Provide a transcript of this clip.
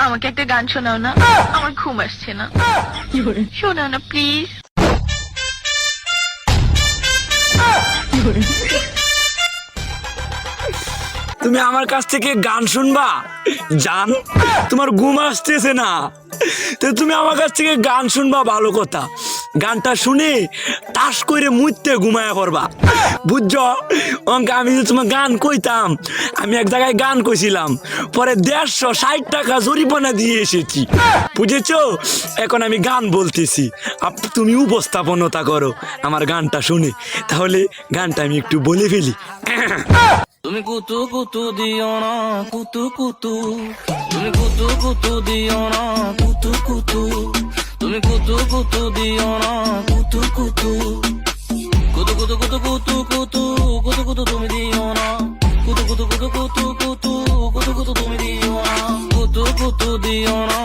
আমাকে একটা গান শোনাও না, আমার ঘুম আসছে না। শোনাও না প্লিজ। তুমি আমার কাছ থেকে গান শুনবা জান? তোমার ঘুম আসতেছে না, তো তুমি আমার কাছ থেকে গান শুনবা, ভালো কথা। গানটা শুনে টাস করে মুইতে ঘুমায়া করবা, বুঝছো? অঙ্কে আমি যে তোমার গান কইতাম, আমি এক জায়গায় গান কইছিলাম, পরে 160 টাকা জরিমানা দিয়ে এসেছি, বুঝেছো? এখন আমি গান বলতেছি, তুমি উপস্থাপনতা করো আমার গানটা শুনে। তাহলে গানটা আমি একটু বলে ফেলি। তুমি কুতু কুতু দিও না কুতু কুতু, তুমি কুতু কুতু দিও না কুতু কুতু, তুমি কুতু কুতু দিও না কুতু কুতু, কুতু কুতু কুতু কুতু কুতু কুতু কুতু তুমি দিও না, কুতু কুতু কুতু কুতু কুতু কুতু কুতু তুমি দিও না, কুতু কুতু দিও না